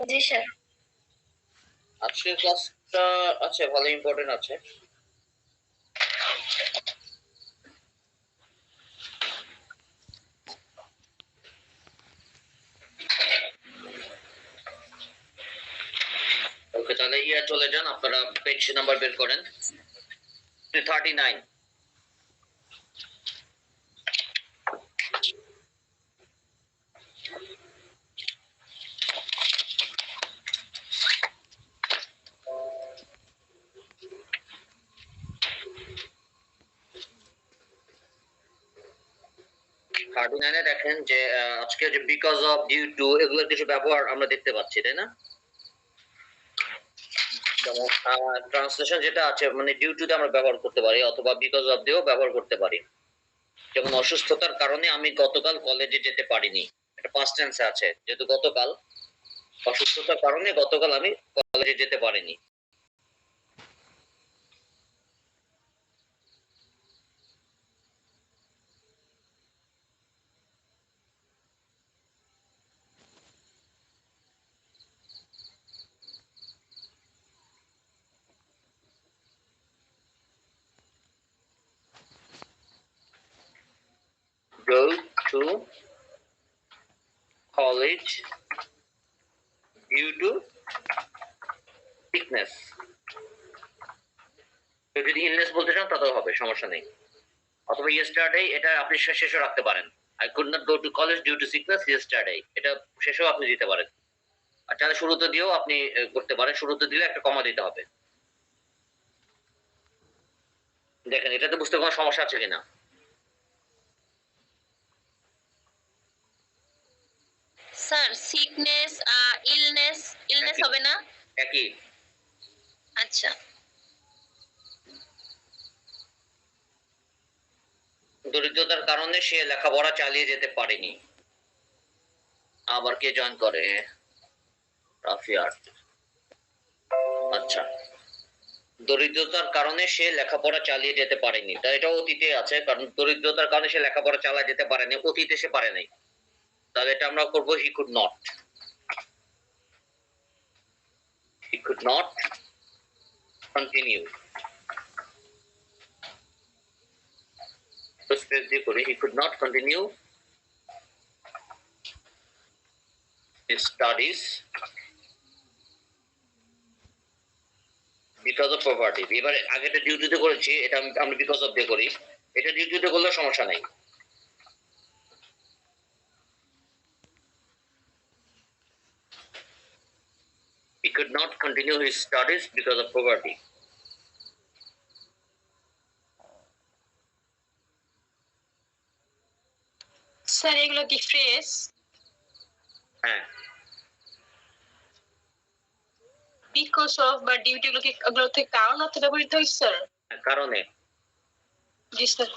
জি sir. আজকের ক্লাসটা আছে, ভালো ইম্পর্টেন্ট আছে। ওকে, তাহলে ইয়ার চলে যান, আপনারা পেজ নাম্বার বের করেন 39। দেখেন যে আজকে যে বিকজ অফ, ডিউ টু, এগুলোর কিছু ব্যবহার আমরা দেখতে পাচ্ছি, তাই না? যেমন ট্রান্সলেশন যেটা আছে, মানে ডিউ টু তে আমরা ব্যবহার করতে পারি, অথবা বিকজ অফ দিয়েও ব্যবহার করতে পারি। যেমন অসুস্থতার কারণে আমি গতকাল কলেজে যেতে পারিনি, এটা পাস্ট টেন্সে আছে, যেহেতু গতকাল অসুস্থতার কারণে গতকাল আমি কলেজে যেতে পারিনি। Go to college due to sickness. যদি ইলনেস বলতে চান তাতেও হবে, সমস্যা নেই। অথবা ইয়েস্টারডে, এটা আপনি শেষও রাখতে পারেন। I could not go to college due to sickness yesterday, এটা শেষেও আপনি দিতে পারেন। আর তাহলে শুরুতে দিয়েও আপনি করতে পারেন, শুরুতে দিলে একটা কমা দিতে হবে। দেখেন এটাতে বুঝতে কোনো সমস্যা আছে কিনা? স্যার সিকনেস ইলনেস হবে না? একই। আচ্ছা। দরিদ্রতার কারণে সে লেখাপড়া চালিয়ে যেতে পারেনি। আবার কে জয়েন করে? রাফিয়ার। আচ্ছা, দরিদ্রতার কারণে সে লেখাপড়া চালিয়ে যেতে পারেনি, তা এটা অতীতে আছে, কারণ দরিদ্রতার কারণে সে লেখাপড়া চালিয়ে যেতে পারেনি, অতীতে সে পারে নাই। তাহলে এটা আমরা করবো he could not. He could not continue. Space দিয়ে করি, he could not continue his studies because of poverty. এবারে আগেটা ডিউটিতে করেছি, এটা আমরা বিকজ অফ দিয়ে করি, এটা ডিউটিতে করলে সমস্যা নাই। He could not continue his studies because of poverty. Sir এগুলো কি ফ্রেজ? হ্যাঁ। বিকজ অফ বা ডিউটি এগুলো থেকে কারণ অর্থে ব্যবহৃত হয়েছে স্যার? কারণে। জি স্যার।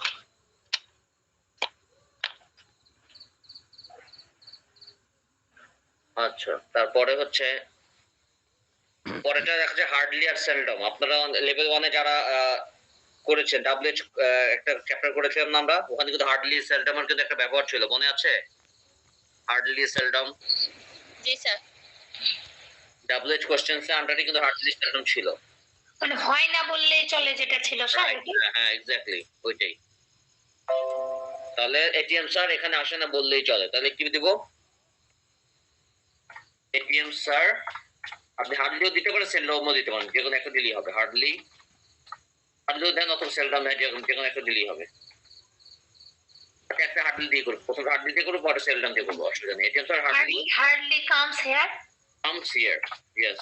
আচ্ছা, তারপরে হচ্ছে পরেরটা দেখা যায় হার্ডলি আর সেলডম। আপনারা লেভেল 1 এ যারা করেছেন, ডাব্লিউএইচ একটা চ্যাপ্টার করেছিলাম না আমরা, ওখানে কিন্তু হার্ডলি সেলডম এর কিন্তু একটা ব্যবহার ছিল, মনে আছে? Hardly seldom. জি স্যার। ডাব্লিউএইচ কোশ্চেনস এর আন্ডারে কিন্তু হার্ডলি সেলডম ছিল, মানে হয় না বললেই চলে যেটা ছিল স্যার। হ্যাঁ এক্স্যাক্টলি ওইটাই। তাহলে এটিএম স্যার এখানে আসে না বললেই চলে, তাহলে কি দিব? এটিএম স্যার, আপনি হার্ডলিও দিতে পারেন, সেলডমও দিতে পারেন, যে কোনো একটা দিলেই হবে। হার্ডলিও দেন অথবা সেলডম দেন, যে কোনো একটা দিলেই হবে। একটা হার্ডলি দিয়ে করবো, প্রথমে হার্ডলি দিয়ে করবো, পরে সেলডম দিয়ে করবো, অসুবিধা নেই। ATM sir hardly comes here. Comes here, yes.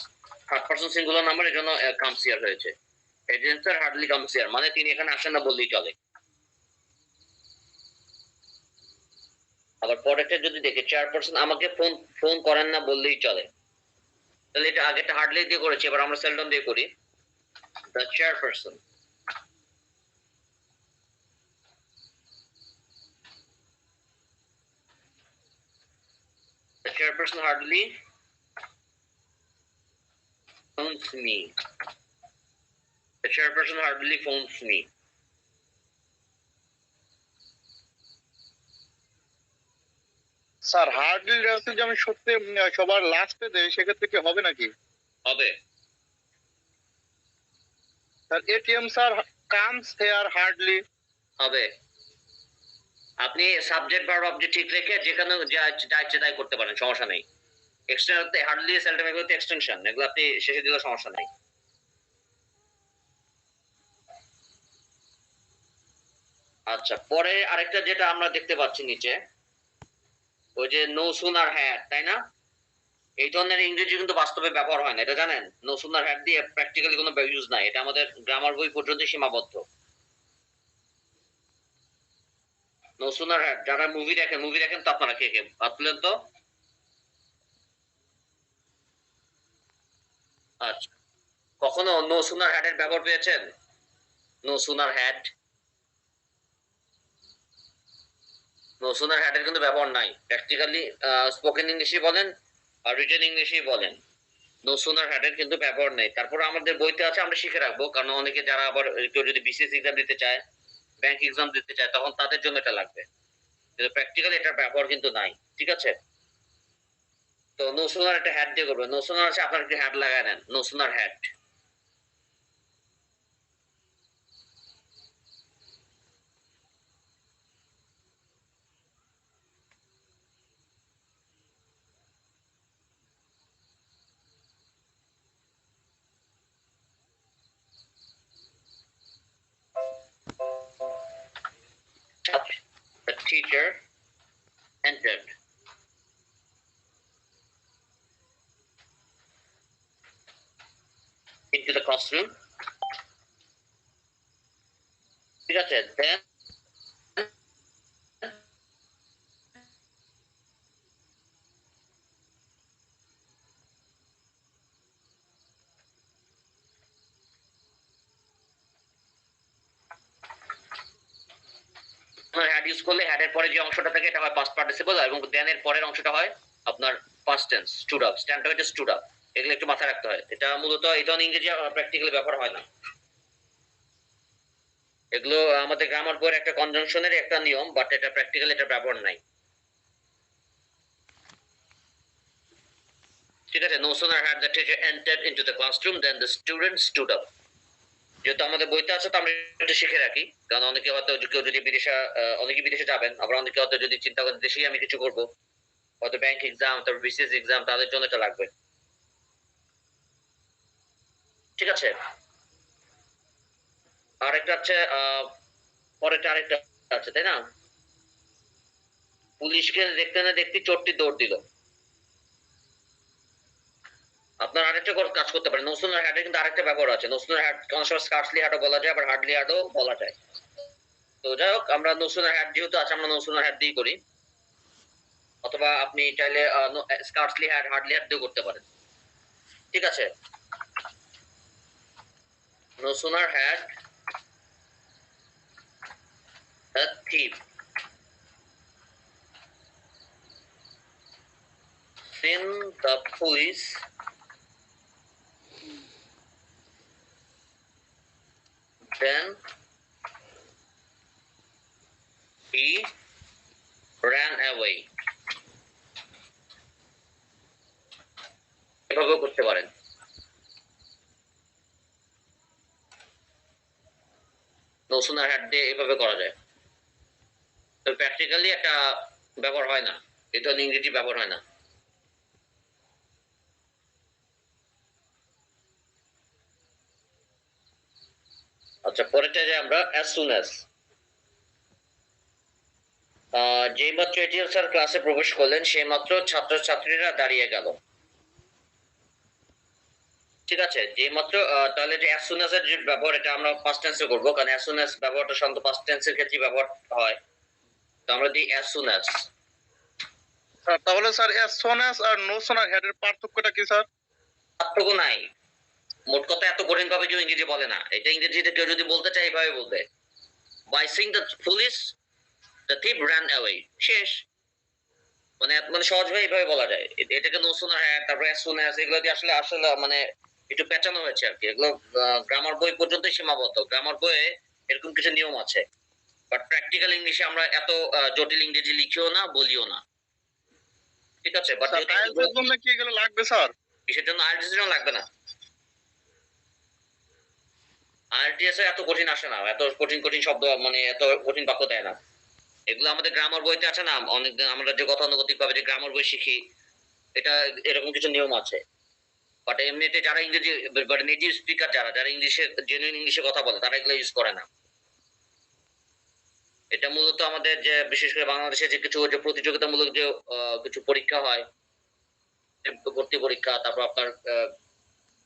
Third person singular number, এর জন্য কামস হিয়ার হয়েছে। ATM sir hardly comes here, মানে তিনি এখানে আসেন না বললেই চলে। আবার পরেরটা যদি দেখি, চেয়ারপারসন আমাকে ফোন করেন না বললেই চলে, তাহলে এটা আগেটা হার্ডলি দিয়ে করেছি, এবার আমরা সেলডম দিয়ে করি। The chairperson, the chairperson hardly phones me. The chairperson hardly phones me. Sir hardly আছে যে আমি সত্যি সবার লাস্টে দেই, সেক্ষেত্রে কি হবে নাকি? হবে। Sir ATM sir comes hair hardly হবে। আপনি সাবজেক্ট ভার্ব অবজেক্ট ঠিক রেখে যেখানে যা ইচ্ছে তাই করতে পারেন, সমস্যা নেই। এক্সটেনশন হার্ডলি সেলটেম এগুলো এক্সটেনশন, এগুলো আপনি শেষে দিলে সমস্যা নেই। আচ্ছা, পরে আরেকটা যেটা আমরা দেখতে পাচ্ছি নিচে, ওই যে নো সুনার হ্যাড, তাই না? এই ধরনের ইংরেজি কিন্তু বাস্তবে ব্যবহার হয় না, এটা জানেন? নো সুনার হ্যাড দিয়ে প্র্যাকটিক্যালি কোনো ইউজ নাই, এটা আমাদের গ্রামার বই পর্যন্ত সীমাবদ্ধ। নো সুনার হ্যাড, যারা মুভি দেখেন তো আপনারা কে কে হাত তুলেন তো। আচ্ছা, কখনো নো সুনার হ্যাড এর ব্যবহার পেয়েছেন? No sooner had, no sooner had এর কিন্তু ব্যবহার নাই প্র্যাকটিক্যালি, স্পোকেন ইংলিশই বলেন আর রিটেন ইংলিশই বলেন, নো সুনার হ্যাড এর কিন্তু ব্যবহার নেই। তারপর আমাদের বইতে আছে, আমরা শিখে রাখবো, কারণ অনেকে যারা আবার কেউ যদি বিসিএস এক্সাম দিতে চায়, ব্যাংক এক্সাম দিতে চায়, তখন তাদের জন্য এটা লাগবে। কিন্তু প্র্যাকটিক্যালি এটার ব্যবহার কিন্তু নাই, ঠিক আছে? তো নো সুনার একটা হ্যাড দিয়ে করবে, নো সুনার আছে আপনার একটি হ্যাড লাগায় নেন, no sooner had. The teacher entered into the classroom, ঠিক আছে? Then হ্যাড ইউজ করলে হ্যাডের পরে যে অংশটা থাকে এটা হয় পাস্ট পার্টিসিপল, এবং দেন এর পরের অংশটা হয় আপনার past tense, stood up, stand হয়েছে স্টুড আপ। এগুলো একটু মাথায় রাখতে হয়, এটা মূলত এই ধরনের ইংরেজি প্র্যাকটিক্যালি ব্যবহার হয় না। এগুলো আমাদের গ্রামার বইয়ের একটা কনজাংশনের একটা নিয়ম, বাট এটা প্র্যাকটিক্যালি এটা ব্যবহার নাই, ঠিক আছে? No sooner had the teacher entered into the classroom than the student stood up. যেহেতু আমাদের বইতে আছে তো আমরা একটু শিখে রাখি, কারণ অনেকে হয়তো কেউ যদি অনেকে বিদেশে যাবেন, আবার অনেকে হয়তো যদি চিন্তা করেন দেশেই আমি কিছু করবো, হয়তো ব্যাংক এক্সাম, তারপর বিসিএস এক্সাম, তাদের জন্য এটা লাগবে, ঠিক আছে? আরেকটা আছে পরেরটা আরেকটা আছে, তাই না? পুলিশকে দেখতে না দেখতে চোরটি দৌড় দিল। আপনার আরেকটা কাজ করতে পারেন, নো সুনার হ্যাড কিন্তু আরেকটা ব্যবহার আছে, নো সুনার হ্যাড কোন সময় স্কার্সলি হ্যাডও বলা যায়, আবার হার্ডলি হ্যাডও বলা যায়। তো যাই হোক, আমরা নো সুনার হ্যাড যেহেতু আছে, আমরা নো সুনার হ্যাড দিয়েই করি, অথবা আপনি চাইলে স্কার্সলি হ্যাড, হার্ডলি হ্যাড দিয়েও করতে পারেন, ঠিক আছে? No sooner had a thief seen the police then he ran away, এভাবেও করতে পারেন। নো সুনার হ্যাড দিয়ে এভাবে করা যায়, তো প্র্যাকটিক্যালি একটা ব্যবহার হয় না, এটা ইংরেজি ব্যবহার হয় না। আচ্ছা, পরেরটা যে আমরা as soon as, যেই মাত্র এটিএল স্যার ক্লাসে প্রবেশ করলেন সেই মাত্র ছাত্রছাত্রীরা দাঁড়িয়ে গেল, ঠিক আছে? যে মাত্র তাহলে যে as soon as এর যে ব্যবহার, এটা আমরা পাস্ট টেন্সে করব, কারণ as soon as ব্যবহারটা সাধারণত পাস্ট টেন্সের ক্ষেত্রে ব্যবহার হয়, তো আমরা দিই as soon as। স্যার তাহলে স্যার এস সোনাস আর নো সোনার হেড এর পার্থক্যটা কি স্যার? পার্থক্য নাই, মোট কথা এত কঠিন ভাবে কেউ ইংরেজি বলে না, এটা ইংরেজিতে কেউ যদি বলতে চায় এইভাবে বলবে, by seeing the police the thief ran away, শেষ। মানে মানে সহজ ভাবে এইভাবে বলা যায়, এটাকে নো সুনার হ্যাড, তারপর as soon as, এগুলো দিয়ে আসলে আসলে মানে একটু পেঁচানো হয়েছে আর কি, এগুলো গ্রামার বই পর্যন্ত সীমাবদ্ধ, গ্রামার বইয়ে এরকম কিছু নিয়ম আছে, বাট প্র্যাকটিক্যাল ইংলিশে আমরা এত জটিল ইংরেজি লিখিও না, বলিও না। ঠিক আছে, বাট স্যার আইএলটিএস জন্য কি এগুলো লাগবে স্যার? কিসের জন্য? আইএলটিএস এর জন্য লাগবে না। আইএলটিএস এ এত কঠিন আসে না, এত কঠিন কঠিন শব্দ মানে এত কঠিন বাক্য দেয় না। এগুলো আমাদের গ্রামার বইতে আছে না, অনেক আমরা যে গতানুগতিক ভাবে যে গ্রামার বই শিখি, এটা এরকম কিছু নিয়ম আছে। বাট এমনিতে যারা ইংরেজি বাট নেটিভ স্পিকার যারা ইংলিশে জেনুইন ইংলিশে কথা বলে তারা এগুলো ইউজ করে না। এটা মূলত আমাদের যে বিশেষ করে বাংলাদেশে যে কিছু যে প্রতিযোগিতামূলক যে কিছু পরীক্ষা হয়, ভর্তি পরীক্ষা, তারপর আপনার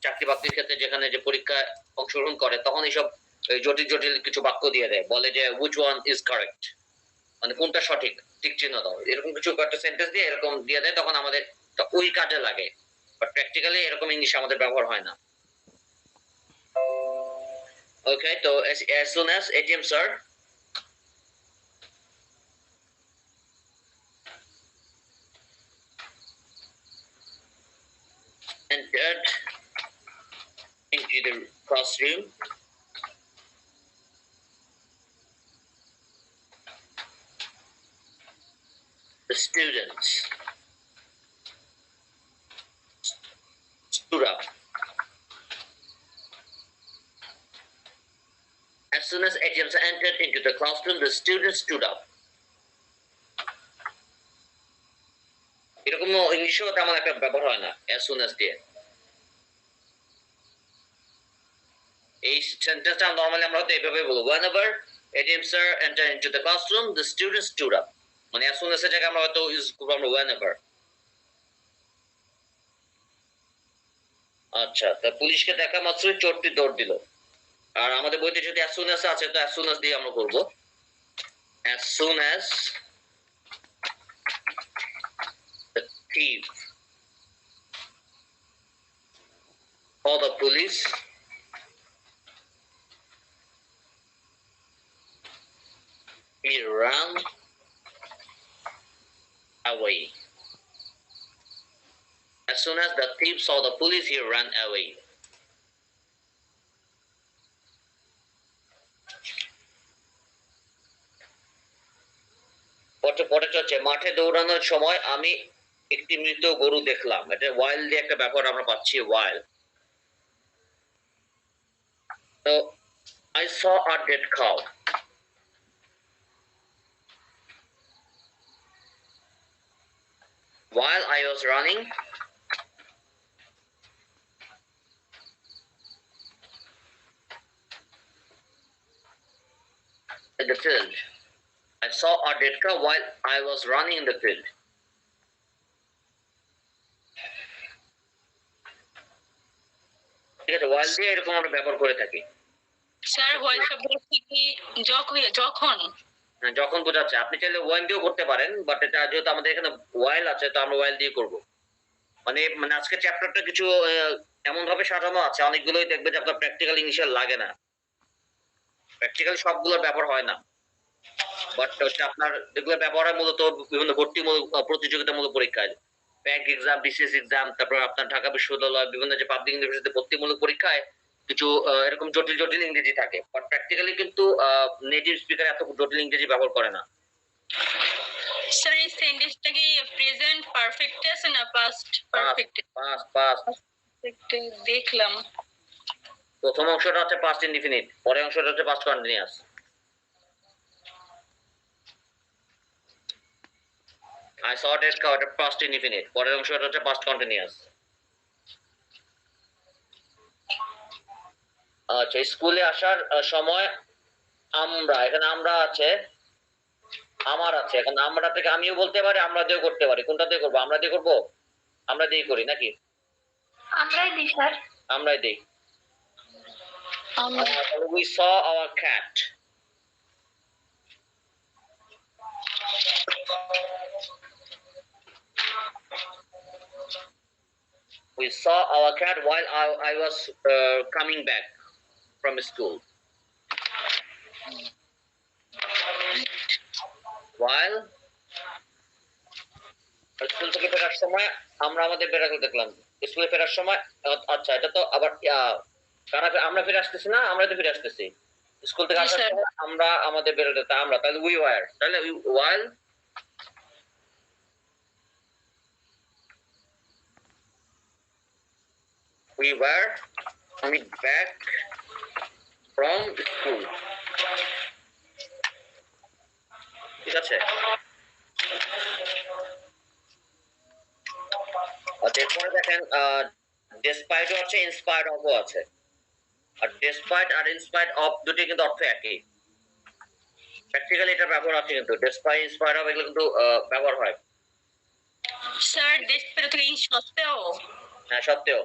চাকরি বাকরির ক্ষেত্রে যেখানে যে পরীক্ষায় অংশগ্রহণ করে তখন এইসব জটিল জটিল কিছু বাক্য দিয়ে দেয়, বলে যে which one is correct, মানে কোনটা সঠিক, ঠিক চিহ্ন দাও, এরকম কিছু একটা সেন্টেন্স দিয়ে এরকম দিয়ে দেয়, তখন আমাদের ওই কাজে লাগে। বাট প্র্যাকটিক্যালি এরকম ইংলিশ আমাদের ব্যবহার হয় না। ওকে, তো as soon as ATM sir entered into the classroom, the students stood up. As soon as ATM sir entered into the classroom, the students stood up. এরকম ইংলিশেও তেমন একটা ব্যবহার হয় না as soon as দিয়ে। এই সেন্টেন্সটা নরমালি আমরা হয়তো এইভাবে বলবো, whenever ATM sir entered into the classroom, the students stood up. মানে as soon as এর জায়গায় আমরা হয়তো ইউজ করবো আমরা whenever। আচ্ছা, তা পুলিশকে দেখা মাত্রই চোরটি দৌড় দিল। আর আমাদের বইতে যদি as soon as আছে তো as soon as দিয়ে আমরা করবো, as soon as the thief saw the police, he ran away. As soon as the thief saw the police, he ran away. পরেরটা হচ্ছে মাঠে দৌড়ানোর সময় আমি একটি মৃত গরু দেখলাম। এটা ওয়াইল দিয়ে একটা ব্যাপার আমরা পাচ্ছি, ওয়াইল। তো I saw a dead cow. While I was running in the field, I saw a dead cow while I was running in the field. ঠিক আছে, while দিয়ে এরকম আমরা ব্যবহার করে থাকি। স্যার হোয়াইল শব্দটা কি যখন? যখন বোঝাচ্ছে, আপনি চাইলে ওয়াইল দিয়েও করতে পারেন, বাট এটা যেহেতু আমাদের এখানে ওয়াইল আছে তো আমরা ওয়াইল দিয়ে করব। মানে আজকে চ্যাপ্টারটা কিছু এমন ভাবে সাজানো আছে, অনেকগুলোই দেখবে যে আপনার প্র্যাকটিক্যাল ইংলিশে লাগে না, প্র্যাকটিক্যাল সবগুলোর ব্যবহার হয় না। বাট হচ্ছে আপনার এগুলো ব্যবহার হয় মূলত বিভিন্ন ভর্তিমূলক প্রতিযোগিতামূলক পরীক্ষায়, ব্যাংক এক্সাম, বিসিএস এক্সাম, তারপর আপনার ঢাকা বিশ্ববিদ্যালয় বিভিন্ন যে পাবলিক ইউনিভার্সিটি ভর্তিমূলক পরীক্ষায় কিছু এরকম জটিল জটিল ইংরেজি থাকে, বাট প্র্যাকটিক্যালি কিন্তু নেটিভ স্পিকার এত জটিল ইংরেজি ব্যবহার করে না। স্যার এই সেন্টেন্সটা কি প্রেজেন্ট পারফেক্ট টেন্স না পাস্ট পারফেক্ট? পাস্ট। দেখলাম প্রথম অংশটা হচ্ছে পাস্ট ইনডিফিনিট, পরের অংশটা হচ্ছে past continuous. I saw a dead cow, এটা পাস্ট ইনডিফিনিট, পরের অংশটা হচ্ছে পাস্ট কন্টিনিউয়াস। আচ্ছা, স্কুলে আসার সময় আমরা, এখানে আমরা আছে, আমার আছে, এখন আমরা থেকে আমিও বলতে পারি, আমরা দিয়েও করতে পারি। কোনটা দিয়ে করবো? আমরা দিয়ে করবো, আমরা দিয়ে করি নাকি? আমরাই দিই স্যার। আমরাই দিই। We saw our cat. We saw our cat while I was coming back from school. While school থেকে ফেরার সময় আমরা আমাদের বেড়াকে দেখলাম। স্কুলে ফেরার সময়, আচ্ছা এটা তো আবার কারা, আমরা ফিরে আসতেছি না, আমরা তো ফিরে আসতেছি। স্কুল থেকে আসার সময় আমরা আমাদের বেড়াতে, আমরা তাহলে উই ওয়ার, তাহলে while we were coming back from school. ঠিক আছে, আর এরপরে দেখেন ডেসপাইট আছে, ইনস্পায়ার্ড অফও আছে। আর ডেসপাইট আর ইনস্পায়ার্ড অফ দুটি কিন্তু অর্থ একই। প্র্যাকটিক্যালি এটা ব্যবহার আছে, কিন্তু ডেসপাইট ইনস্পায়ার্ড অফ এগুলো কিন্তু ব্যবহার হয়। স্যার ডেসপারেট থেকে ইন সত্ত্বেও। হ্যাঁ, সত্ত্বেও।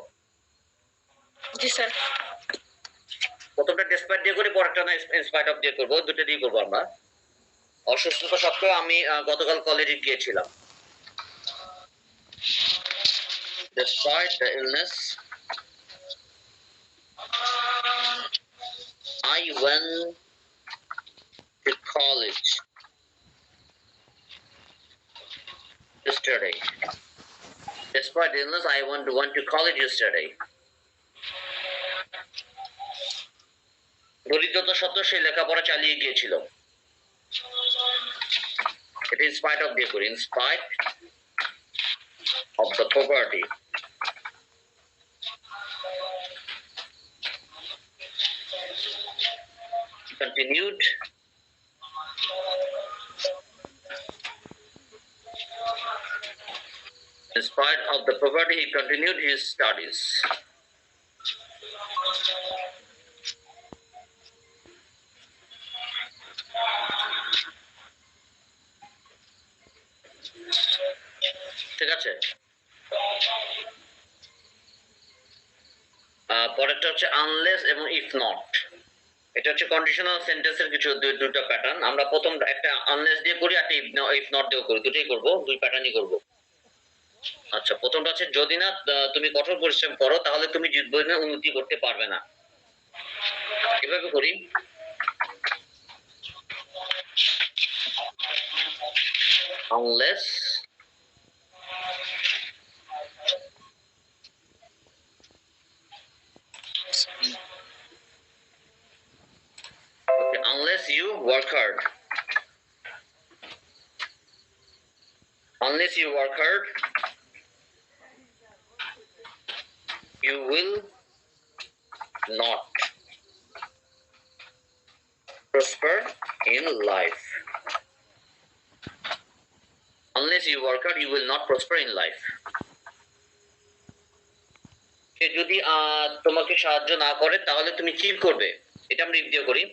জি স্যার। প্রথমটা ডেসপাইট দিয়ে করি, পরেরটা না ইনস্পায়ার্ড অফ দিয়ে করবো, দুটো দিয়ে করবো আমরা। অসুস্থতা সত্ত্বেও আমি গতকাল কলেজে গিয়েছিলাম। Despite the illness, I went to college yesterday. Despite the illness, I went to college yesterday. দরিদ্রতা সত্ত্বেও সে লেখাপড়া চালিয়ে গিয়েছিল। এটা in spite of দিয়ে করি, in spite of the poverty. Continued in spite of the poverty, he continued his studies. ঠিক আছে, পরেরটা হচ্ছে আনলেস এবং ইফ নট। এটা হচ্ছে কন্ডিশনাল সেন্টেন্সের কিছু দুটো প্যাটার্ন। আমরা প্রথম একটা আনলেস দিয়ে করি, আর ইফ নট দিয়ে করি, দুটোই করব, দুই প্যাটার্নই করব। আচ্ছা, প্রথমটা হচ্ছে যদি না তুমি কঠোর পরিশ্রম করো তাহলে তুমি জীবনে উন্নতি করতে পারবে না। এভাবে করি, unless unless you work hard. Unless you work hard, you will not prosper in life. Unless you work hard, you will not prosper in life. সে যদি তোমাকে সাহায্য না করে তাহলে তুমি কি করবে? এটা আমরা রিভিউ করি।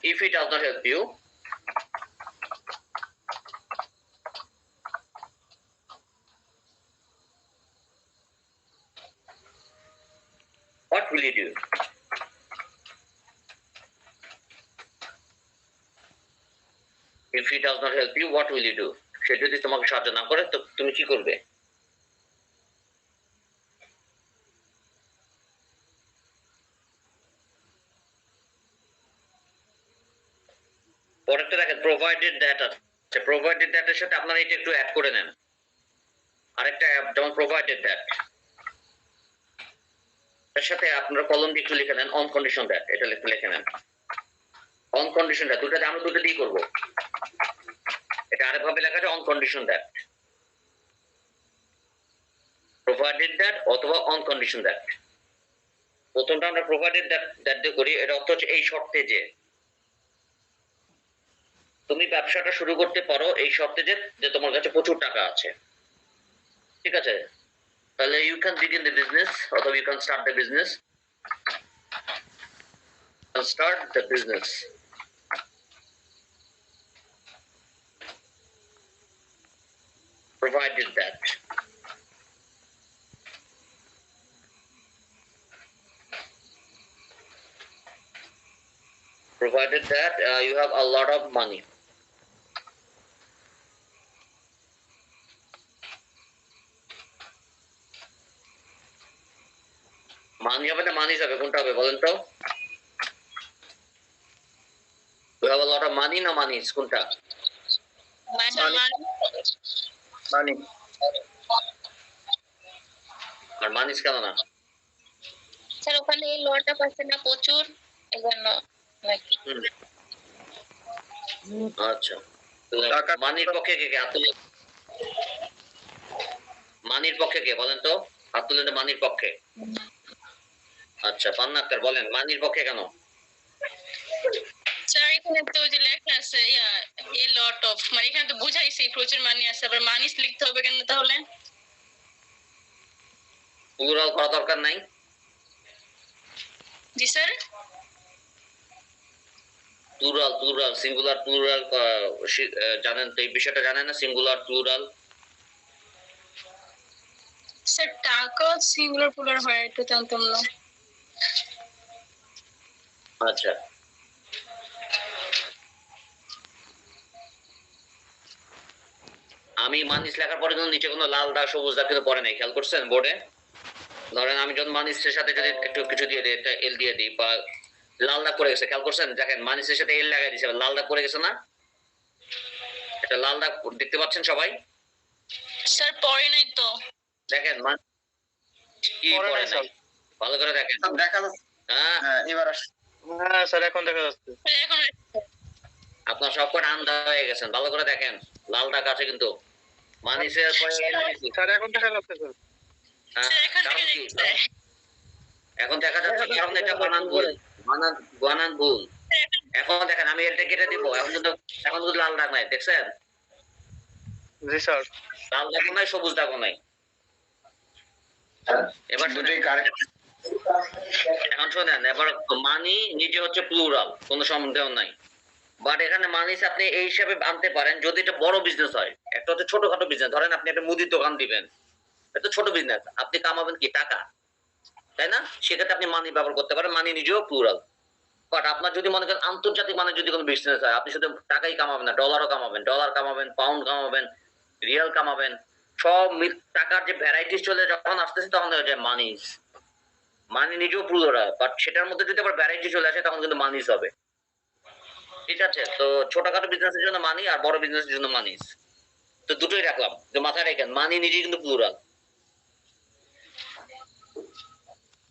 If he does not help you, what will you do? If he does not help you, what will you do? সে যদি তোমাকে সাহায্য না করে তো তুমি কি করবে? পরেরটা দেখেন, প্রোভাইডেড দ্যাট আছে। প্রোভাইডেড দ্যাটের সাথে আপনারা এটা একটু অ্যাড করে নেন। আরেকটা যেমন প্রোভাইডেড দ্যাট, এর সাথে আপনারা কলম দিয়ে একটু লিখে নেন অন কন্ডিশন দ্যাট, এটা একটু লিখে নেন অন কন্ডিশন দ্যাট। দুটাতে আমরা দুটো দিয়ে করবো। এটা আরেকভাবে লেখা আছে on condition that, provided that অথবা অন কন্ডিশন দ্যাট। প্রথমটা আমরা প্রোভাইডেড দ্যাট দিয়ে করি। এর অর্থ হচ্ছে এই শর্তে যে তুমি ব্যবসাটা শুরু করতে পারো, এই শর্তে যে তোমার কাছে প্রচুর টাকা আছে। ঠিক আছে, তাহলে you can begin the business অথবা you can start the business. Start the business. Provided that you have a lot of money. Money হবে না মানি যাবে, কোনটা হবে বলেন তো? You have a lot of money না মানিস, কোনটা? মানি। আর মানিস কেন না? স্যার ওখানে এই লটা পাচ্ছে না প্রচুর, এজন্য নাকি। আচ্ছা, মানির পক্ষে কে কে? মানির পক্ষে কে বলেন তো? হাত তুলেন যে মানির পক্ষে। আচ্ছা পান্না আক্তার বলেন মানির পক্ষে কেন? স্যার এখানে তো যে লেখা আছে এ লট অফ, মানে এখানে তো বুঝাইছে প্রচুর মানি আছে, আবার মানিস লিখতে হবে কেন তাহলে? প্লুরাল করা দরকার নাই? জি স্যার। প্লুরাল সিঙ্গুলার প্লুরাল জানেন তো, এই বিষয়টা জানেন না? Singular plural. স্যার টাকা সিঙ্গুলার প্লুরাল হয় এটা জানতাম না। আচ্ছা আমি মানিস লেখার পরে কিন্তু নিচে কোনো লাল দাগ সবুজ দাগ কিন্তু পড়ে নাই, খেয়াল করছেন বোর্ডে? ধরেন আমি যখন মানিসের সাথে যদি একটু কিছু দিয়ে দিই, একটা এল দিয়ে দিই, বা লাল দাগ পড়ে গেছে, খেয়াল করছেন? দেখেন মানিসের সাথে এল লাগাই দিয়েছে, লাল দাগ পড়ে গেছে না? একটা লাল দাগ দেখতে পাচ্ছেন সবাই? স্যার পড়ে নাই তো। দেখেন কি পড়ে পড়ে নাই, নাই, ভালো করে দেখেন। দেখা যাচ্ছে। হ্যাঁ হ্যাঁ এবার হ্যাঁ স্যার এখন দেখা যাচ্ছে। স্যার এখন আপনার সব কটা আন্ধা হয়ে গেছেন, ভালো করে দেখেন। লাল দাগ আছে কিন্তু মানিসের পরে এল দিয়েছি। স্যার এখন দেখা যাচ্ছে স্যার। হ্যাঁ, স্যার এখন কারণ থেকে কি? স্যার এখন দেখা যাচ্ছে কারণ এটা বানান ভুল, বানান ভুল। এখন দেখেন আমি এলটা কেটে দিব, এখন কিন্তু লাল দাগ নাই, দেখছেন? জি স্যার। লাল দাগও নাই, সবুজ দাগও নাই। এবার দুটোই কারেক্ট। এখন শোনেন, এবার মানি নিজে হচ্ছে প্লুরাল, কোনো সন্দেহ নাই। বাট এখানে মানিস আপনি এই হিসাবে আনতে পারেন যদি এটা বড় বিজনেস হয়। একটা হচ্ছে ছোটখাটো বিজনেস, ধরেন আপনি একটা মুদির দোকান দিবেন, এটা ছোট বিজনেস, আপনি কামাবেন কি টাকা, তাই না? সেক্ষেত্রে আপনি মানি ব্যবহার করতে পারেন, মানি নিজেও প্লুরাল। বাট আপনার যদি মনে করেন আন্তর্জাতিক মানে যদি কোনো বিজনেস হয়, আপনি শুধু টাকাই কামাবেন না, ডলারও কামাবেন, ডলার কামাবেন, পাউন্ড কামাবেন, রিয়াল কামাবেন, সব টাকার যে ভ্যারাইটিস চলে যখন আসতেছে তখন হয়ে যায় মানিস। মানি নিজেও প্লুরাল, বাট সেটার মধ্যে যদি আবার ভ্যারাইটি চলে আসে তখন কিন্তু মানিস হবে। ঠিক আছে, তো ছোটখাটো বিজনেসের জন্য মানি আর বড় বিজনেসের জন্য মানিস, তো দুটোই রাখলাম, তো মাথায় রাখেন মানি নিজে কিন্তু প্লুরাল।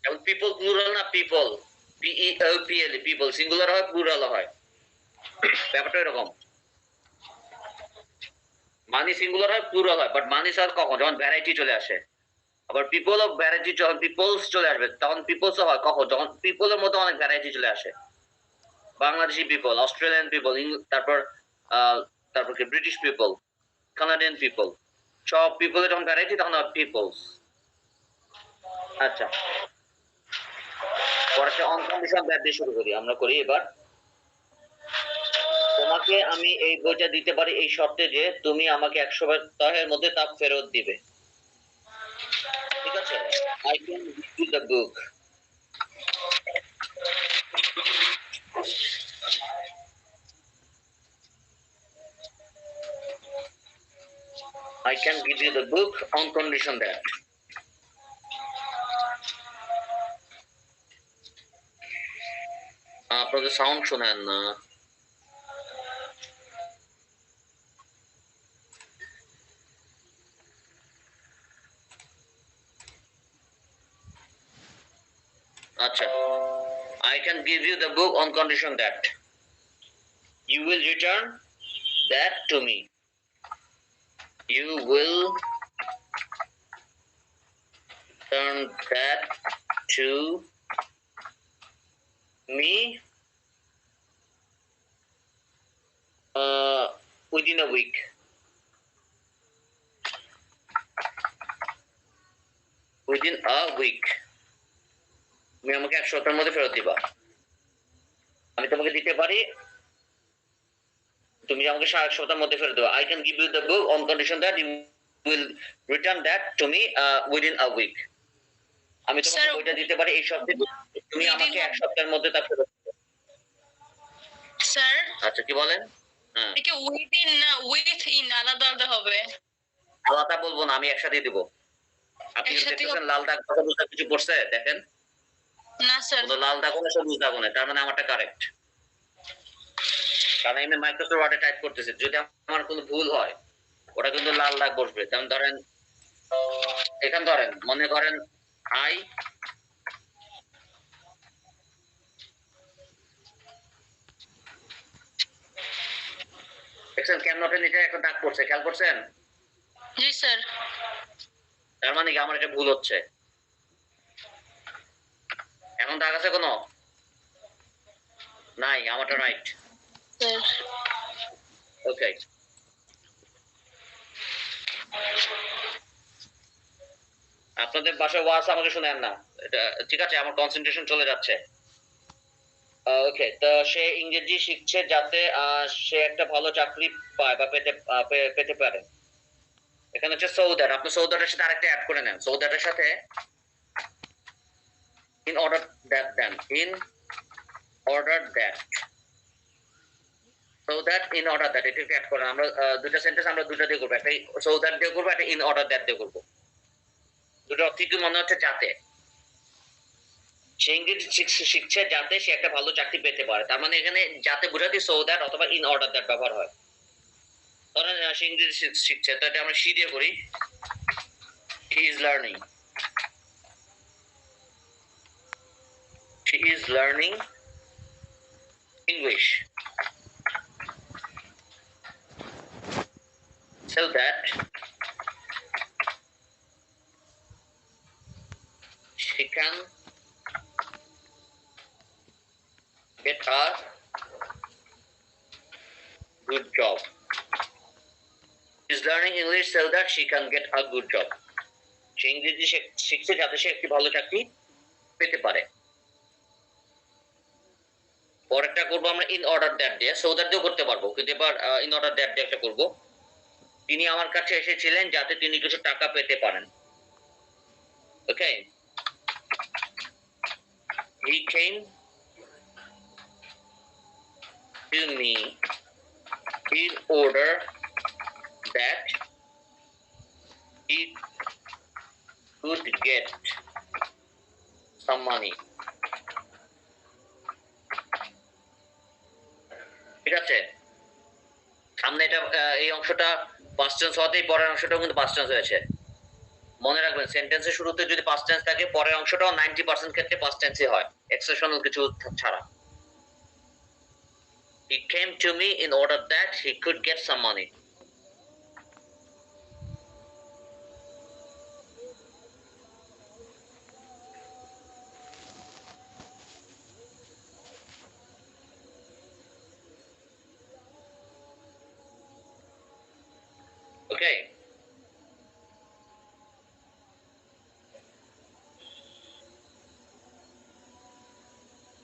এবং পিপল প্লুরাল না, পিপল PEOPL, পিপল সিঙ্গুলার হয় প্লুরাল হয়, ব্যাপারটা এরকম। মানি সিঙ্গুলার হয় প্লুরাল হয়, বাট মানি হয় কখন? যখন ভ্যারাইটি চলে আসে। আবার পিপল অফ ভ্যারাইটি যখন পিপলস চলে আসবে তখন পিপলস হয় কখন? যখন পিপলের মধ্যে অনেক ভ্যারাইটি চলে আসে। বাংলাদেশি পিপল, অস্ট্রেলিয়ান পিপল, তারপর তারপর কি ব্রিটিশ পিপল, কানাডিয়ান পিপল, সব পিপলের যখন ভ্যারাইটি তখন পিপলস। আচ্ছা পরে অনকন্ডিশনাল ব্যাড দিয়ে শুরু করি, আমরা করি এবার। তোমাকে আমি এই বইটা দিতে পারি এই শর্তে যে তুমি আমাকে 100 সপ্তাহের মধ্যে তা ফেরত দিবে, ঠিক আছে? I can give you the book. I can give you the book on condition that আপনাদের সাউন্ড শোনেন না। আচ্ছা I can give you the book on condition that you will return that to me. You will return that to me within a week. Within a week. তুমি আমাকে 1 সপ্তাহের মধ্যে ফেরত দিবা। আমি তোমাকে দিতে পারি, তুমি আমাকে 1 সপ্তাহের মধ্যে ফেরত দেবা। I can give you the book on condition that you will return that to me within a week. আমি তোমাকে বইটা দিতে পারি এই সপ্তাহে, তুমি আমাকে 1 সপ্তাহের মধ্যে তা ফেরত দিবে। স্যার আচ্ছা কি বলেন? হ্যাঁ একে উইদিন না উইথ ইন আলাদা আলাদা হবে? আলাদা বলবো না, আমি একসাথে দিব। আপনি একসাথে দেখতেছেন লাল দাগ সবুজ দাগ কিছু পড়ছে? দেখেন না স্যার। কোনো লাল দাগ না সবুজ দাগ না, তার মানে আমারটা কারেক্ট। কারণ আমি মাইক্রোসফট ওয়ার্ডে টাইপ করতেছি, যদি আমার কোনো ভুল হয় ওটা কিন্তু লাল দাগ বসবে। যেমন ধরেন এখান ধরেন মনে করেন আই দেখছেন ক্যান নটের নিচে একটা দাগ পড়ছে, খেয়াল করছেন? জি স্যার। তার মানে কি আমার এটা ভুল হচ্ছে? এখন তার কাছে কোনো নাই, আমারটা রাইট। স্যার ওকে, আপনাদের বাসায় ওয়াজ আমাকে শুনেন না, এটা ঠিক আছে, আমার কনসেন্ট্রেশন চলে যাচ্ছে। ওকে, তো সে ইংরেজি শিখছে যাতে সে একটা ভালো চাকরি পায় বা পেতে পারে। এখানে হচ্ছে সৌদার, আপনি সৌদারের সাথে আরেকটা অ্যাড করে নেন, সৌদারের সাথে ইন অর্ডার দ্যাট দেন, in order that, so that in order that, এটা অ্যাড করেন। আমরা দুটো সেন্টেন্স আমরা দুটো দিয়ে করবো, একটা সো দ্যাট দিয়ে করবো, একটা ইন অর্ডার দ্যাট দিয়ে করবো। দুটো অর্থ কি মনে হচ্ছে? যাতে সে ইংরেজি শিখছে যাতে সে একটা ভালো চাকরি পেতে পারে, তার মানে এখানে যাতে বোঝাতে সো দ্যাট অথবা ইন অর্ডার দ্যাট ব্যবহার হয়। ধরেন সে ইংরেজি শিখছে, তো এটা আমরা সি দিয়ে করি, he is learning, she is learning English so that she can get a good job. She is learning English so that she can get a good job. সে ইংরেজি শিখছে যাতে সে একটি ভালো চাকরি পেতে পারে। পরেরটা করবো আমরা ইন অর্ডার দ্যাট দিয়ে, সো দ্যাট দিয়েও করতে পারবো, কিন্তু এবার ইন অর্ডার দ্যাট দিয়ে একটা করবো। তিনি আমার কাছে এসেছিলেন যাতে তিনি কিছু টাকা পেতে পারেন। ওকে, he came to me in order that he could get some money. ঠিক আছে, সামনে এটা এই অংশটা পাস্ট টেন্স হওয়াতেই পরের অংশটাও কিন্তু পাস্ট টেন্স হয়েছে। মনে রাখবেন, সেন্টেন্সের শুরুতে যদি পাস্ট টেন্স থাকে, পরের অংশটাও 90% ক্ষেত্রে পাস্ট টেন্সই হয়, এক্সেপশনাল কিছু ছাড়া। He came to me in order that he could get some money. Okay.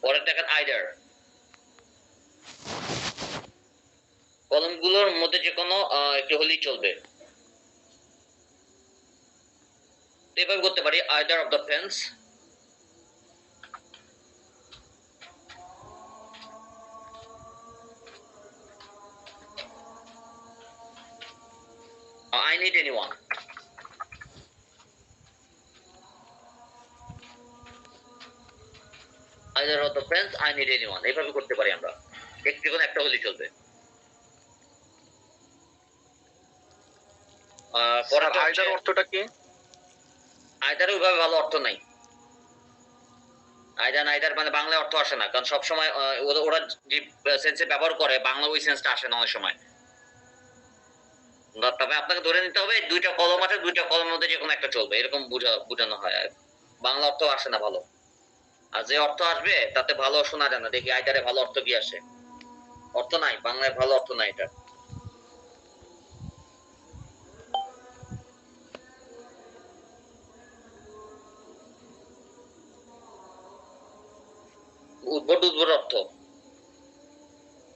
পরের দেখেন আইদার, কলমগুলোর মধ্যে যে কোনো একটি হলেই চলবে। এভাবে করতে পারি, either of the pens I need anyone. Either of the friends I need anyone, এইভাবে করতে পারি আমরা, একটি কোনো একটা হলেই চলবে। স্যার আইদার অর্থটা কি? আইদার ওইভাবে ভালো অর্থ নাই, আইদার নাইদার মানে বাংলায় অর্থ আসে না, কারণ সবসময় ওরা যে সেন্সে ব্যবহার করে বাংলা ওই সেন্সটা আসে না অনেক সময়। তবে আপনাকে ধরে নিতে হবে দুইটা কলম আছে, দুইটা কলমের মধ্যে যে কোনো একটা চলবে, এরকম বোঝানো হয়। বাংলা অর্থ আসে না ভালো, আর যে অর্থ আসবে তাতে ভালো শোনা যায় না। দেখি আইদারে ভালো অর্থ কি আসে, অর্থ নাই, বাংলায় ভালো অর্থ নাই এটা। উদ্ভট অর্থ,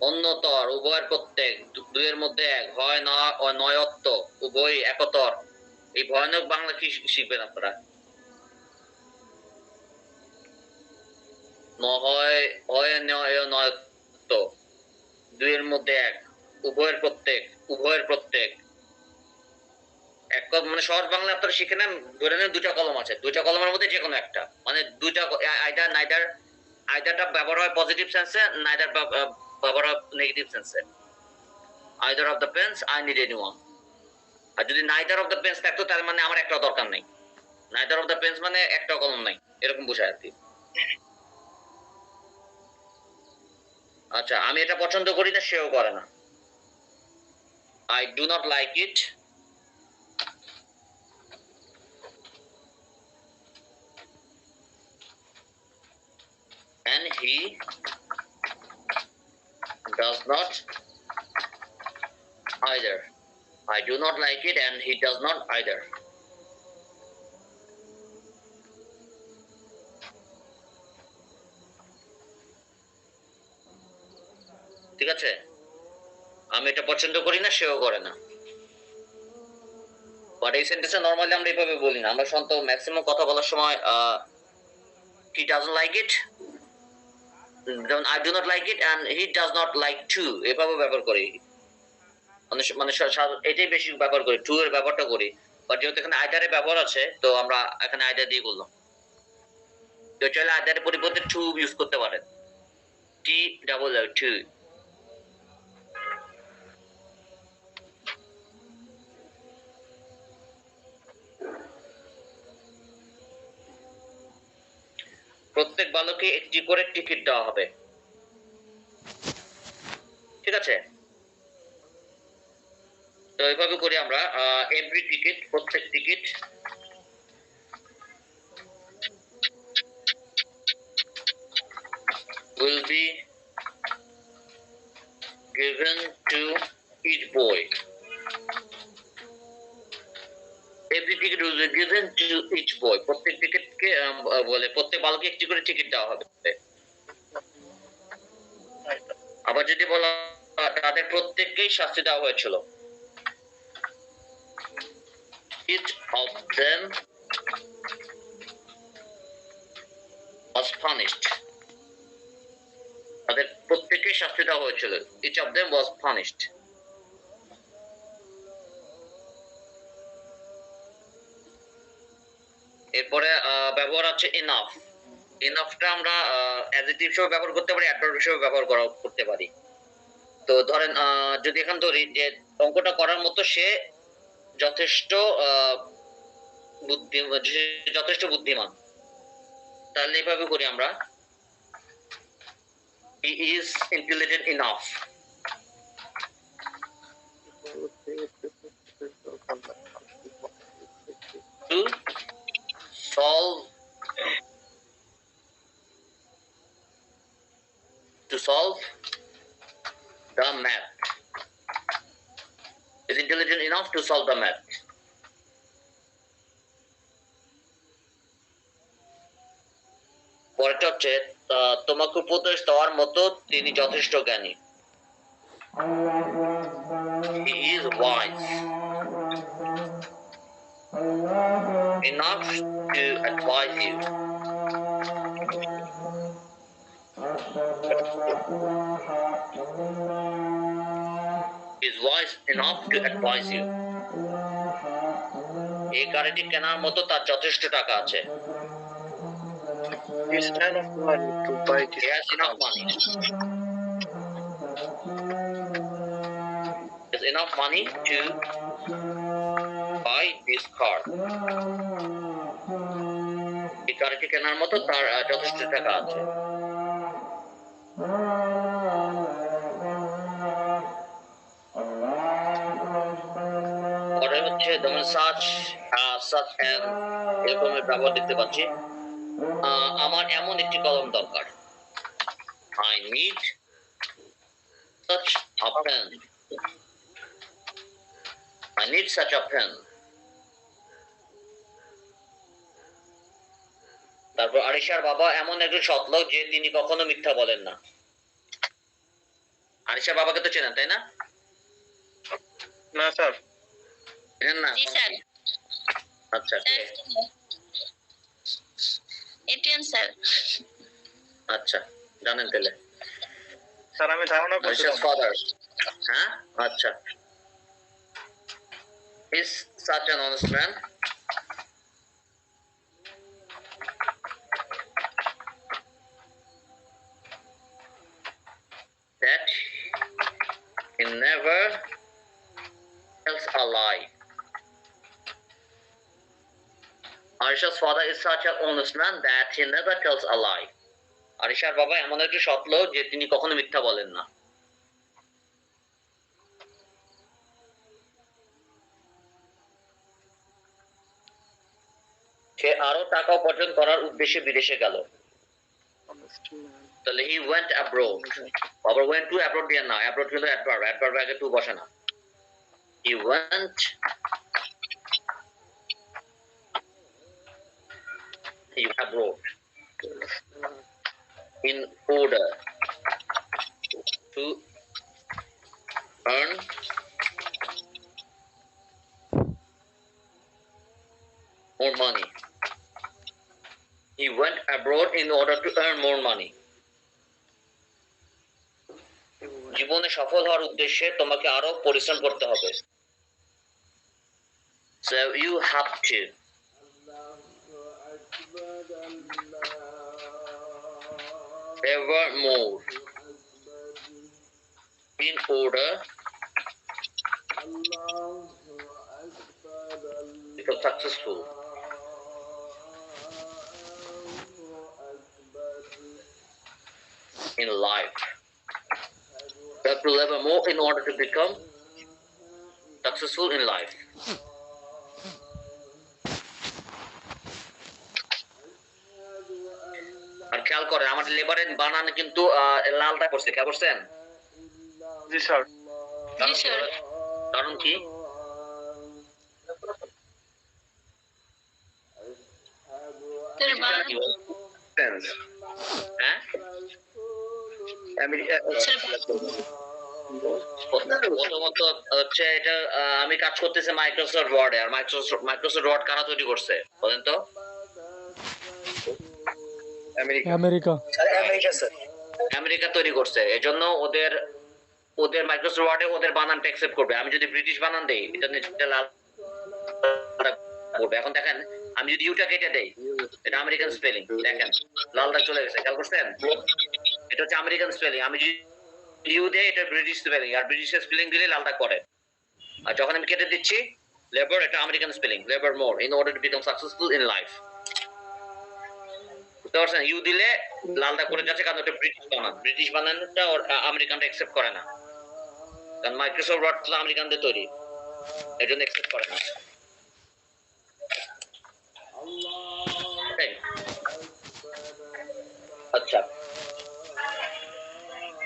অন্যতর, উভয়ের প্রত্যেক, দুইয়ের মধ্যে এক, হয় না নয়ত্ব, উভয় একতর। এই ভয়ানক বাংলা কি শিখবেন আপনারা? নয়ত্ব, দুইয়ের মধ্যে এক, উভয়ের প্রত্যেক, উভয়ের প্রত্যেক। এক মানে সহজ বাংলা আপনারা শিখে নেন, ধরে নেন দুইটা কলম আছে, দুইটা কলমের মধ্যে যে কোনো একটা, মানে দুইটা আইদার নাইদার, আইদারটা ব্যবহার হয় পজিটিভ সেন্সে, নাইদার ব্যবহার হয় negative sense. Either of the pens I need anyone. আর যদি নাইদার অফ দ্য পেন্স থাকতো তার মানে আমার একটা দরকার নাই, নাইদার অফ দ্য পেন্স মানে একটা কলম নাই, এরকম বোঝায় আর কি। আচ্ছা, আমি এটা পছন্দ করি না, সেও করে না। I do not like it, he does not either. I do not like it and he does not either. ঠিক আছে, আমি এটা পছন্দ করি না, সেও করে না। বাট এই সেন্টেন্সে নরমালি আমরা এইভাবে বলি না। আমরা সাধারণত ম্যাক্সিমাম কথা বলার সময় he doesn't like it, যেমন I do not like it and he does not like to, এভাবে ব্যবহার করি। মানে এটাই বেশি ব্যবহার করি, টু এর ব্যবহারটা করি। বাট যেহেতু এখানে আইদারের ব্যবহার আছে, তো আমরা এখানে আইদার দিয়ে বললাম। তো চাইলে আইদারের পরিবর্তে টু ইউজ করতে পারেন, টি ডাবল টু। প্রত্যেক বালকে একটি করে টিকিট দেওয়া হবে, ঠিক আছে। তো এইভাবে করি আমরা, এভরি টিকিট, প্রত্যেক ticket, will be given to each boy. Every ticket will be given to each boy. প্রত্যেক টিকিটকে বলে প্রত্যেক বালকে একটি করে টিকিট দেওয়া হবে। আবার যদি বলা তাদের প্রত্যেককেই শাস্তি দেওয়া হয়েছিল, each of them was punished. তাদের প্রত্যেককেই শাস্তি দেওয়া হয়েছিল, each of them was punished. এরপরে ব্যবহার আছে enough. Enoughটা আমরা অ্যাডজেক্টিভ হিসেবে ব্যবহার করতে পারি, অ্যাডভার্ব হিসেবে ব্যবহার করতে পারি। তো ধরেন যদি এখান ধরি যে অঙ্কটা করার মতো সে যথেষ্ট বুদ্ধিমান, তাহলে এইভাবে করি আমরা, he is intelligent enough to solve the math. Is intelligent enough to solve the math. পরেরটা হচ্ছে তোমাকে উপদেশ দেওয়ার মতো তিনি যথেষ্ট জ্ঞানী। He is wise enough to advise you. He is wise enough to advise you. এই গাড়িটি কেনার মতো তার যথেষ্ট টাকা আছে। He has enough money to buy this. He has enough money. He has enough money to buy this car. এই গাড়িটি কেনার মতো তার যথেষ্ট টাকা আছে। পরে হচ্ছে যেমন such and এরকমের ব্যবহার দেখতে পাচ্ছি। আমার এমন একটি কলম দরকার, I need such a pen. I need such a pen. তারপর আরিশার বাবা এমন একজন সৎ লোক যে তিনি কখনো মিথ্যা বলেন না। আরিশার বাবাকে তো চেনেন, তাই না? না স্যার। চেনেন না? জি স্যার। আচ্ছা, এটিএম স্যার। আচ্ছা, জানেন তাহলে। স্যার আমি ধারণা করছি। Arisha's father. হ্যাঁ, আচ্ছা। Is such an honest man that he never tells a lie. Arisha's father is such an honest man that he never tells a lie. আরিশার বাবা এমন একটি সৎ লোক যে তিনি কখনো মিথ্যা বলেন না। সে আরো টাকা উপার্জন করার উদ্দেশ্যে বিদেশে গেল। তাহলে he went abroad, আবার went to abroad দিয়ে না, abroad কিন্তু adverb, adverb আগে to বসে না। he went abroad in order to earn more money. He went abroad in order to earn more money. জীবনে সফল হওয়ার উদ্দেশ্যে তোমাকে আরো পরিশ্রম করতে হবে। So you have to ever more in order to become successful in life. You have to labor more in order to become successful in life. আর খেয়াল করে আমাদের লেবারের বানান কিন্তু লালটা করছে, খেয়াল করছেন? জি স্যার। জি স্যার। কারণ কি? স্যার বানান টেন্স। হ্যাঁ, প্রথমত হচ্ছে এটা আমি কাজ করতেছি মাইক্রোসফট ওয়ার্ডে, আর মাইক্রোসফট ওয়ার্ড কারা তৈরি করছে বলেন তো? আমেরিকা। আমেরিকা তৈরি করছে, এজন্য ওদের মাইক্রোসফট ওয়ার্ডে ওদের বানানটা অ্যাকসেপ্ট করবে। আমি যদি ব্রিটিশ বানান দেই এটা নিচে লাল করবে। এখন দেখেন আমি যদি ইউটা কেটে দেই এটা আমেরিকান স্পেলিং, দেখেন লালটা চলে গেছে, খেয়াল করছেন? এটা হচ্ছে আমেরিকান স্পেলিং। আমি যদি ইউ দেই এটা ব্রিটিশ স্পেলিং, আর ব্রিটিশ স্পেলিং দিলে লালটা করে। আর যখন আমি কেটে দিচ্ছি লেবার, এটা American spelling, labour more in order to become successful in life. বুঝতে পারছেন? ইউ দিলে লালটা করে যাচ্ছে কারণ ওটা ব্রিটিশ বানান, ব্রিটিশ বানানটা আমেরিকানটা অ্যাকসেপ্ট করে না, কারণ মাইক্রোসফট ওয়ার্ড তো আমেরিকানদের তৈরি, এর জন্য অ্যাকসেপ্ট করে না। আচ্ছা,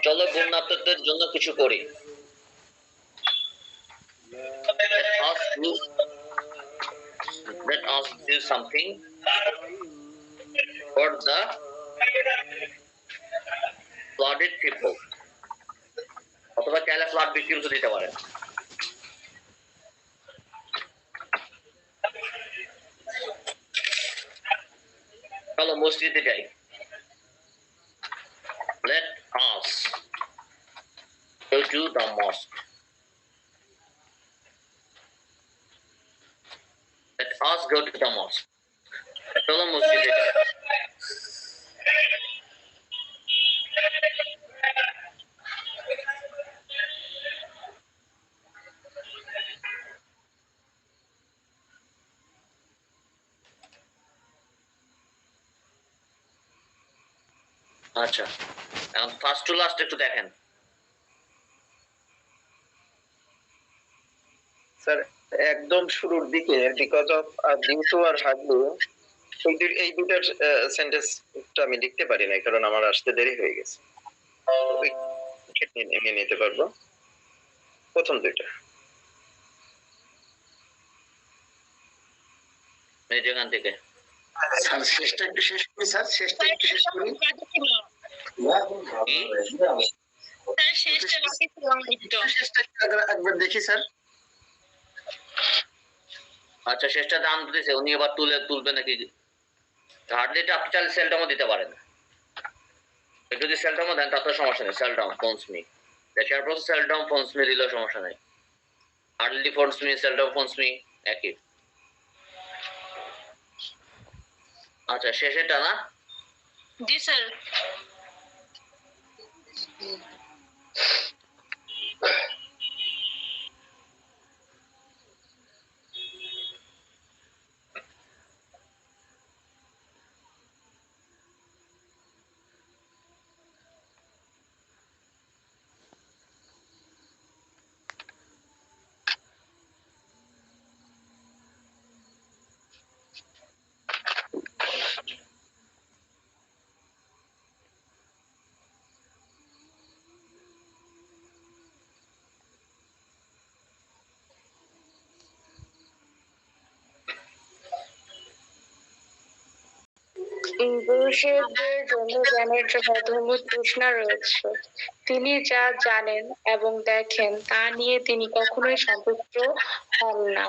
চলো বন্যার্থদের জন্য কিছু করি। Let us do something for the flooded people. অথবা চাইলে ফ্লাড ভিকটিমস দিতে পারেন। চলো মসজিদে যাই। Let us go to the mosque. Let us go to the mosque. চলো মসজিদে যাই। আচ্ছা, এখন ফার্স্ট টু লাস্ট একটু দেখেন। স্যার একদম শুরুর দিকে বিকজ অফ ডিউ টু আর হাগলু এই দুটার সেন্টেন্সটা আমি লিখতে পারি না, কারণ আমার আসতে দেরি হয়ে গেছে। নিয়ে নিতে পারবো প্রথম দুইটা। এই যেখান থেকে স্যার শেষটা একটু শেষ করি, স্যার শেষটা একটু শেষ করি। স্যার শেষটা বাকি ছিল একটু। শেষটা একবার দেখি স্যার। আচ্ছা, শেষটা দাম দিতেছে, উনি এবার তুলবে নাকি? হার্ডলিটা আপনি চাইলে সেলটামও দিতে পারেন, যদি সেলটামও দেন তাতে সমস্যা নেই। সেলটাম ফোনস মি, শেয়ার প্রসেস সেলটাম ফোনস মি দিলেও সমস্যা নেই। Hardly phones me, seldom phones me একই। আচ্ছা, শেষেরটা না? জি স্যার। পুরুষদের জন্য জ্ঞানের জন্য অদম্য তৃষ্ণা রয়েছে। তিনি যা জানেন এবং দেখেন তা নিয়ে তিনি কখনোই সন্তুষ্ট হন না।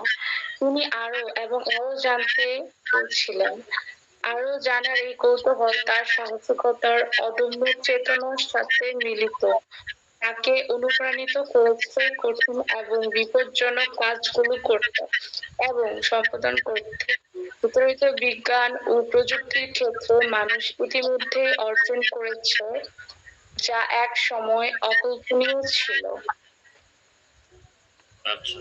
তিনি আরো জানতে চেয়েছিলেন। আরো জানার এই কৌতূহল তার সাহসিকতার অদম্য চেতনার সাথে মিলিত। তাকে অনুপ্রাণিত করেছে কঠিন এবং বিপজ্জনক কাজগুলো করতে এবং সম্পাদন করতে। বিতরিত বিজ্ঞান ও প্রযুক্তির ক্ষেত্রে মানুষ ইতিমধ্যে অর্জন করেছে যা এক সময় অকল্পনীয় ছিল। আচ্ছা,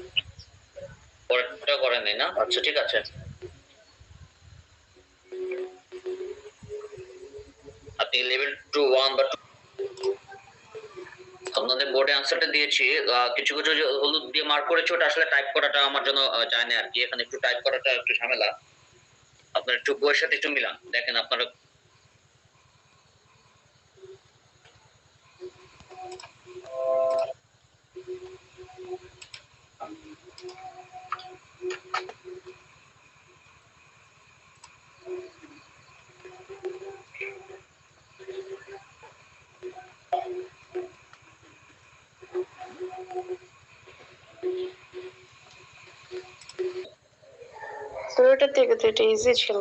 পরেরটা করেন নাই না? আচ্ছা, ঠিক আছে। আপনি লেভেল 2 1 বা 2 আপনাদের বোর্ডে আনসারটা দিয়েছি। কিছু কিছু যে হলুদ দিয়ে মার্ক করেছে ওটা আসলে টাইপ করাটা আমার জন্য যায় না আর কি। এখানে একটু টাইপ করাটা একটু ঝামেলা। আপনার একটু বইয়ের সাথে একটু মিলান, দেখেন আপনারা শুরুটা থেকে তো এটা ইজি ছিল।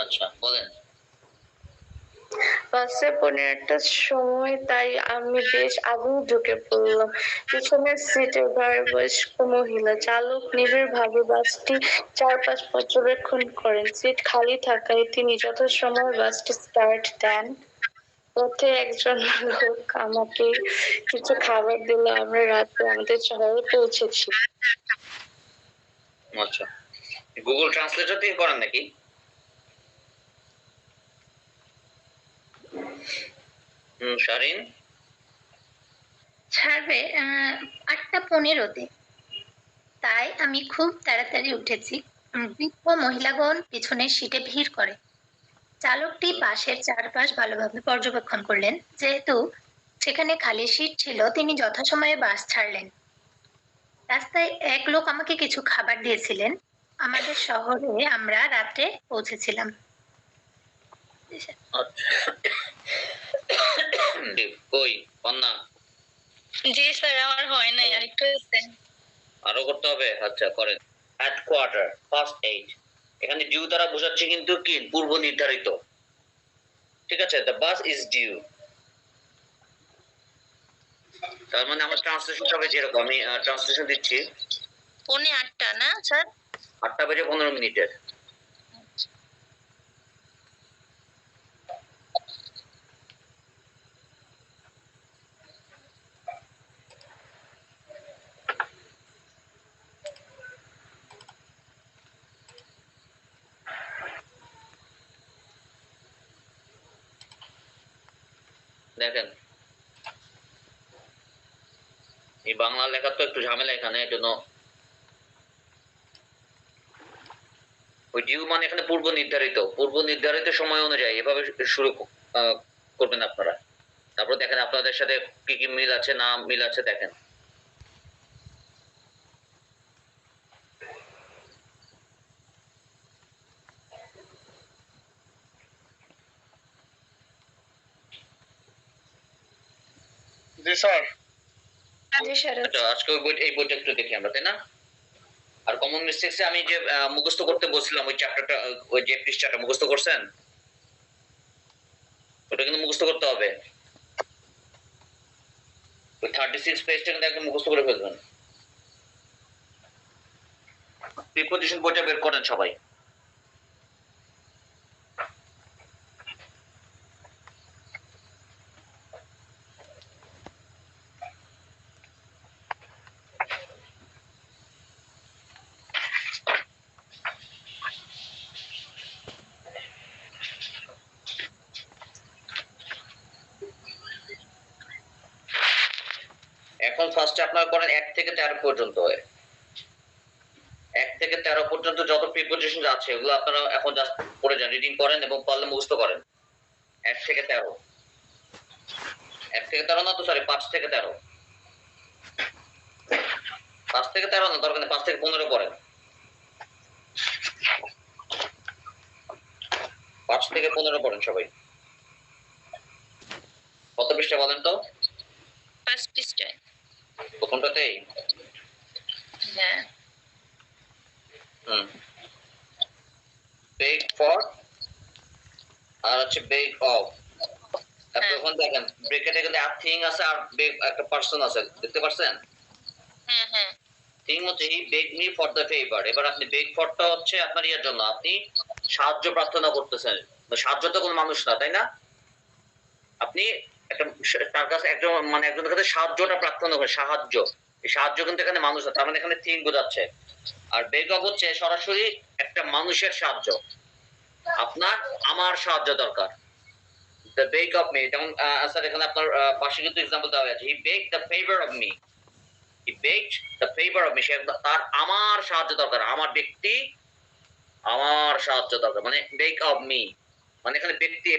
আচ্ছা বলেন। বাসে 15টার সময় তাই আমি বেশ আগেই ঢুকে পড়লাম। পিছনের সিটে বয়স্ক মহিলা চালক নিবিড়ভাবে বাসটি চারপাশ পর্যবেক্ষণ করেন। সিট খালি থাকায় তিনি যথাসময়ে বাসটি স্টার্ট দেন। পথে একজন লোক আমাকে কিছু খাবার দিল। আমরা রাতে আমাদের শহরে পৌঁছেছি। আচ্ছা, গুগল ট্রান্সলেটর দিয়ে করেন নাকি? শারিন ছাড়বে 8:15-তে। তাই আমি খুব তাড়াতাড়ি উঠেছি। বৃদ্ধ মহিলাগণ পিছনের সিটে ভিড় করে। চালকটি পাশের চারপাশ ভালোভাবে পর্যবেক্ষণ করলেন। যেহেতু সেখানে খালি সিট ছিল, তিনি যথাসময়ে বাস ছাড়লেন। রাস্তায় এক লোক আমাকে কিছু খাবার দিয়েছিলেন। আমাদের শহরে আমরা রাত্রে পৌঁছেছিলাম। কই কন্যা? জি স্যার, আমার হয় নাই, আরেকটু আছে। আরো করতে হবে? আচ্ছা করেন। অ্যাট কোয়ার্টার ফার্স্ট এইড, এখানে ডিউ দ্বারা বোঝাচ্ছে কিন্তু কি পূর্ব নির্ধারিত। ঠিক আছে, দ্য বাস ইজ ডিউ। তার মানে আমার ট্রান্সলেশন হবে যেরকম, আমি ট্রান্সলেশন দিচ্ছি। 8:45 না স্যার? 8:15 দেখেন এই বাংলা লেখা তো একটু ঝামেলা এখানে, এই জন্য ওই ডিউ মানে এখানে পূর্ব নির্ধারিত সময় অনুযায়ী এভাবে শুরু করবেন আপনারা। তারপর দেখেন আপনাদের সাথে কি কি মিল আছে না মিল আছে দেখেন। জি স্যার। আচ্ছা, আজকে ওই বইটা এই বইটা একটু দেখি আমরা, তাই না? আর কমন মিস্টেকসে আমি যে মুখস্থ করতে বলছিলাম ওই চ্যাপ্টারটা, ওই যে পৃষ্ঠাটা মুখস্থ করছেন, ওটা কিন্তু মুখস্থ করতে হবে। ওই 36 পেজটা কিন্তু একদম মুখস্থ করে ফেলবেন। প্রিপোজিশন বইটা বের করেন সবাই। এখন ফার্স্টে আপনারা করেন 1 থেকে 13 পর্যন্ত। 1 থেকে 13 পর্যন্ত যত প্রিপোজিশন আছে ওগুলো আপনারা এখন জাস্ট পড়ে যান, রিডিং করেন এবং পারলে মুখস্থ করেন। 1 থেকে 13, 1 থেকে 13 না তো সরি 5 থেকে 13, 5 থেকে 13 না, দরকার নেই 5 থেকে 15 পড়েন। 5 থেকে 15 পড়েন সবাই। কত পৃষ্ঠা বলেন তো? 5 পৃষ্ঠায়। প্রথমটাতেই? হ্যাঁ। বেগ ফর আর হচ্ছে বেগ অফ। হ্যাঁ। এখন দেখেন ব্রেকেটে কিন্তু আর থিং আছে আর বেগ একটা পারসন আছে, দেখতে পাচ্ছেন? হ্যাঁ হ্যাঁ। থিং হচ্ছে হি বেগ মি ফর দ্য ফেভার। এবার আপনি বেগ ফরটা হচ্ছে আপনার ইয়ার জন্য, আপনি সাহায্য প্রার্থনা করতেছেন। সাহায্য তো কোনো মানুষ না, তাই না? আপনি একটা তার কাছে একজন মানে একজনের কাছে সাহায্যটা প্রার্থনা করে, সাহায্য। এই সাহায্য কিন্তু এখানে মানুষ না, তার মানে এখানে থিং বোঝাচ্ছে। আর বেগ অফ হচ্ছে সরাসরি একটা মানুষের সাহায্য। আপনার আমার সাহায্য দরকার। দ্য বেগ অফ মি, যেমন স্যার এখানে আপনার পাশে কিন্তু এক্সাম্পল দেওয়া আছে, he beg the favour of me. He begged the favour of me, তার আমার সাহায্য দরকার, আমার ব্যক্তি আমার সাহায্য দরকার, মানে বেগ অফ মি মানে এখানে ব্যক্তি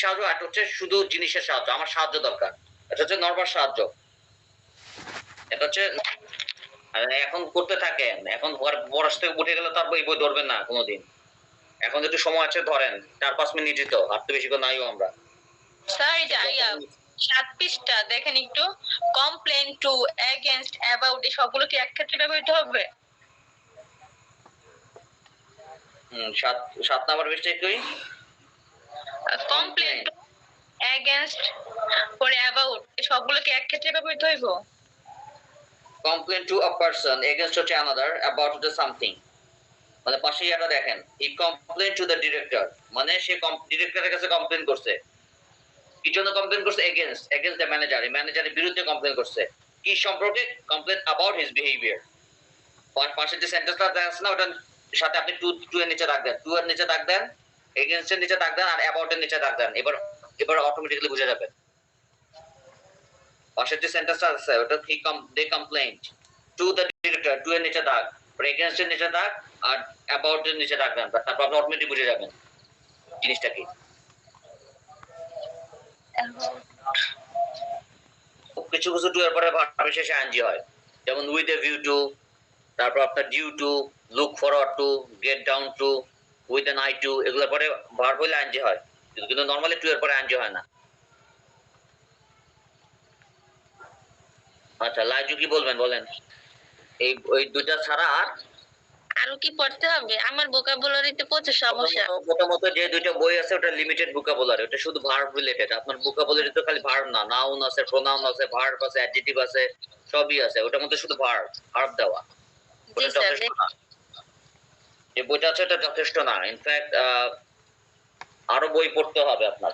সাহায্য, আর হচ্ছে শুধু জিনিসের সাহায্য, আমার সাহায্য দরকার। এটা হচ্ছে নরমাল সাহায্য। এটা হচ্ছে এখন করতে থাকেন, এখন বরস থেকে উঠে গেলে তার বই ধরবেন না কোনোদিন। এখন একটু সময় আছে, ধরেন 4-5 মিনিট তো, আর তো বেশি করে নাইও আমরা। স্যার এটা 7 পৃষ্ঠা দেখেন একটু, কমপ্লেন টু, এগেইনস্ট, অ্যাবাউট, এই সবগুলো কি এক ক্ষেত্রে ব্যবহৃত হবে? 7 নাম্বার পৃষ্ঠায় কই কমপ্লেন টু, এগেইনস্ট, পরে অ্যাবাউট, এই সবগুলো কি এক ক্ষেত্রে ব্যবহৃত হইব? Complain to a person, against হচ্ছে অ্যানাদার, অ্যাবাউট হচ্ছে সামথিং। মানে পাশে এটা দেখেন, হি কমপ্লেন টু দ্য ডিরেক্টর, মানে সে ডিরেক্টরের কাছে কমপ্লেন করছে। কি জন্য কমপ্লেন করছে? এগেইনস্ট দ্য ম্যানেজার, ম্যানেজারের বিরুদ্ধে কমপ্লেন করছে। কি সম্পর্কে? Complain about his behaviour. পাশে যে সেন্টেন্সটা আছে না, ওটার সাথে আপনি টু এর নিচে দাগ দেন, টু এর নিচে দাগ দেন, এগেইনস্ট এর নিচে দাগ দেন, আর অ্যাবাউট এর নিচে দাগ দেন। এবার অটোমেটিক্যালি বুঝে যাবে। পাশের যে সেন্টেন্সটা আছে ওটা they complaint to the director, to এর নিচে দাগ, এগেইনস্ট এর নিচে দাগ, আর অ্যাবাউট এর নিচে দাগ দেন, তারপর আপনি অটোমেটিক বুঝে যাবেন জিনিসটা কি। কিছু কিছু টু এর পরে ভার্ব শেষে আইএনজি হয়, যেমন উইথ এ ভিউ টু, তারপর আপনার due to, look forward to, get down to, with an eye to, এগুলোর পরে ভার্ব হইলে আইএনজি হয়, কিন্তু নরমালি টু এর পরে আইএনজি হয় না। আচ্ছা, লাইজু কি বলবেন বলেন? এই ওই দুইটা ছাড়া আর আরো কি পড়তে হবে? আমার ভোকাবুলারিতে প্রচুর সমস্যা। প্রথমত যে দুইটা বই আছে ওটা লিমিটেড ভোকাবুলারি, ওটা শুধু ভার্ব রিলেটেড। আপনার ভোকাবুলারি তো খালি ভার্ব না, নাউন আছে, প্রোনাউন আছে, ভার্ব আছে, অ্যাডজেক্টিভ আছে, সবই আছে। ওটার মধ্যে শুধু ভার্ব দেওয়া, ওটা যথেষ্ট না। যে বইটা আছে এটা যথেষ্ট না, ইনফ্যাক্ট আরো বই পড়তে হবে আপনার।